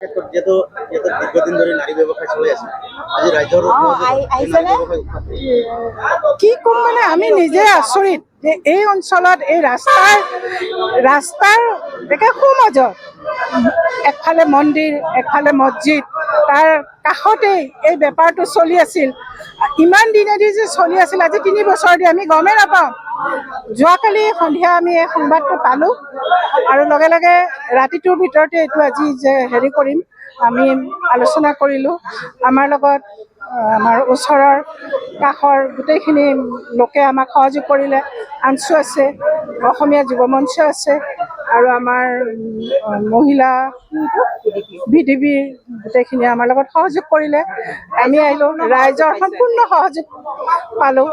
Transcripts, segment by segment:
যেহেতু দীৰ্ঘদিন ধৰে নাৰী ব্যৱসায় চলি আছে, আজি ৰাইজৰ কি কম মানে আমি নিজে আচৰিত যে এই অঞ্চলত এই ৰাস্তাৰ একে সোঁমাজত একফালে মন্দিৰ একফালে মছজিদ, তাৰ কাষতেই এই বেপাৰটো চলি আছিল। ইমান দিনেদি যে চলি আছিল আজি 3 বছৰ দি আমি গমেই নাপাওঁ। যোৱাকালি সন্ধিয়া আমি এই সংবাদটো পালোঁ আৰু লগে লগে ৰাতিটোৰ ভিতৰতে এইটো আজি যে হেৰি কৰিম আমি আলোচনা কৰিলোঁ। আমাৰ লগত আমাৰ ওচৰৰ কাষৰ গোটেইখিনি লোকে আমাক সহযোগ কৰিলে। আনচু আছে, অসমীয়া যুৱ মঞ্চ আছে আৰু আমাৰ মহিলা ভিডিবিৰ গোটেইখিনি আমাৰ লগত সহযোগ কৰিলে। আমি আহিলোঁ, ৰাইজৰ সম্পূৰ্ণ সহযোগ পালোঁ,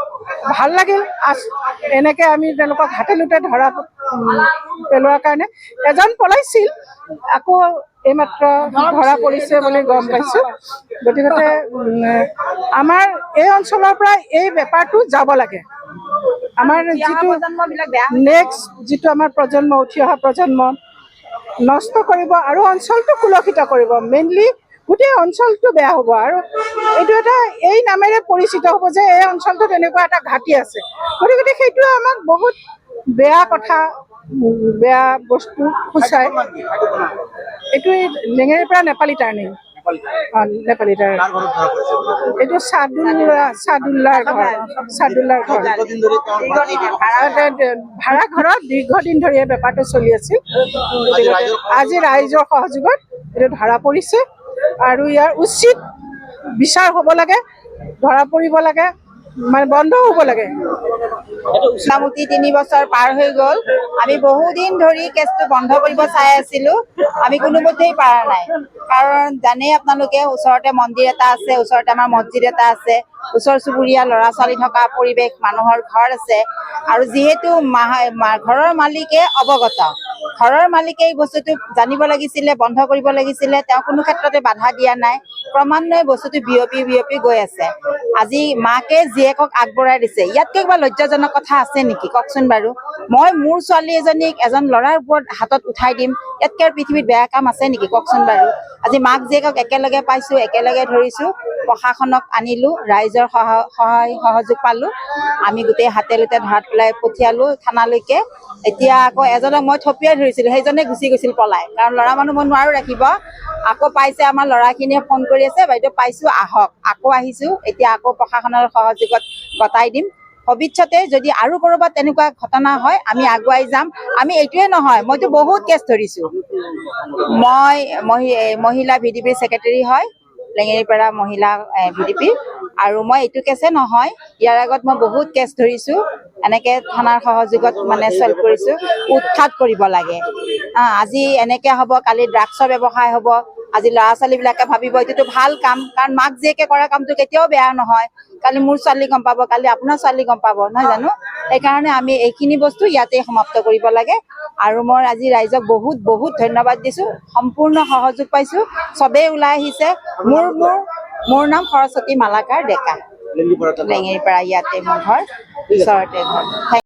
ভাল লাগিল। এনেকৈ আমি তেওঁলোকক হাতে লোটে ধৰা পেলোৱাৰ কাৰণে এজন পলাইছিল, আকৌ এইমাত্ৰ ধৰা পৰিছে বুলি গম পাইছোঁ। গতিকে আমাৰ এই অঞ্চলৰ পৰা এই বেপাৰটো যাব লাগে। আমাৰ যিটো নেক্সট যিটো আমাৰ প্ৰজন্ম, উঠি অহা প্ৰজন্ম নষ্ট কৰিব আৰু অঞ্চলটো কুলষিত কৰিব। মেইনলি গোটেই অঞ্চলটো বেয়া হ'ব আৰু এইটো এটা এই নামেৰে পৰিচিত হ'ব যে এই অঞ্চলটোত এনেকুৱা এটা ঘাটি আছে। গতিকে সেইটোৱে আমাক বহুত বেয়া কথা, বেয়া বস্তু সূচায়। এইটো লেঙেৰীৰ পৰা নেপালী টাৰ্ণিং, নেপালী টাৰ্ণিং। এইটো চাদুল্লাৰ ঘৰ। ভাড়া ঘৰত দীৰ্ঘদিন ধৰি এই বেপাৰটো চলি আছিল। আজি ৰাইজৰ সহযোগত এইটো ধৰা পৰিছে আৰু ইয়াৰ উচিত বিচাৰ হ'ব লাগে, ধৰা পৰিব লাগে, মানে বন্ধ হ'ব লাগে। মোটামুটি 3 বছৰ পাৰ হৈ গ'ল। আমি বহুদিন ধৰি কেছটো বন্ধ কৰিব চাই আছিলোঁ, আমি কোনোমতেই পাৰা নাই। কাৰণ জানেই আপোনালোকে ওচৰতে মন্দিৰ এটা আছে, ওচৰতে আমাৰ মছজিদ এটা আছে, ওচৰ চুবুৰীয়া ল'ৰা ছোৱালী থকা পৰিৱেশ, মানুহৰ ঘৰ আছে। আৰু যিহেতু ঘৰৰ মালিকে অৱগত, ঘৰৰ মালিকে এই বস্তুটো জানিব লাগিছিলে, বন্ধ কৰিব লাগিছিলে, তেওঁ কোনো ক্ষেত্ৰতে বাধা দিয়া নাই। ক্ৰমান্বয়ে বস্তুটো বিয়পি গৈ আছে। আজি মাকে জীয়েকক আগবঢ়াই দিছে। ইয়াতকৈ কিবা লজ্জাজনক কথা আছে নেকি কওকচোন বাৰু? মই মোৰ ছোৱালী এজনীক এজন ল'ৰাৰ ওপৰত হাতত উঠাই দিম, ইয়াতকৈ আৰু পৃথিৱীত বেয়া কাম আছে নেকি কওকচোন বাৰু? আজি মাক জীয়েকক একেলগে পাইছোঁ, একেলগে ধৰিছোঁ, প্ৰশাসনক আনিলোঁ, ৰাইজৰ সহায় সহযোগ পালোঁ। আমি গোটেই হাতে লোতে ধৰাত পেলাই পঠিয়ালোঁ থানালৈকে। এতিয়া আকৌ এজনক মই থপিয়াই ধৰিছিলোঁ, সেইজনে গুচি গৈছিল পলাই, কাৰণ ল'ৰা মানুহ মই নোৱাৰোঁ ৰাখিব। আকৌ পাইছে, আমাৰ ল'ৰাখিনিয়ে ফোন কৰি আছে, বাইদেউ পাইছোঁ আহক। আকৌ আহিছোঁ, এতিয়া আকৌ প্ৰশাসনৰ সহযোগত গতাই দিম। ভৱিষ্যতে যদি আৰু ক'ৰবাত তেনেকুৱা ঘটনা হয় আমি আগুৱাই যাম। আমি এইটোৱে নহয়, মইতো বহুত কেছ ধৰিছোঁ। মই মহিলা ভিডিপিৰ ছেক্ৰেটাৰী হয়, লেঙেৰীপাৰা মহিলা ভিডিপি। আৰু মই এইটো কেছে নহয়, ইয়াৰ আগত মই বহুত কেছ ধৰিছোঁ। এনেকৈ থানাৰ সহযোগত মানে চল্ভ কৰিছোঁ। উৎখাত কৰিব লাগে। আজি এনেকৈ হ'ব, কালি ড্ৰাগছৰ ব্যৱসায় হ'ব। আজি ল'ৰা ছোৱালীবিলাকে ভাবিব এইটোতো ভাল কাম, কাৰণ মাক জীয়েকে কৰা কামটো কেতিয়াও বেয়া নহয়। কালি মোৰ ছোৱালী গম পাব, কালি আপোনাৰ ছোৱালী গম পাব, নহয় জানো? সেইকাৰণে আমি এইখিনি বস্তু ইয়াতে সমাপ্ত কৰিব লাগে। আৰু মই আজি ৰাইজক বহুত ধন্যবাদ দিছোঁ। সম্পূৰ্ণ সহযোগ পাইছোঁ, চবেই ওলাই আহিছে। মোৰ নাম সৰস্বতী মালাকাৰ ডেকা, লেঙেৰীপাৰা, ইয়াতে মোৰ ঘৰ, ওচৰতে ঘৰ।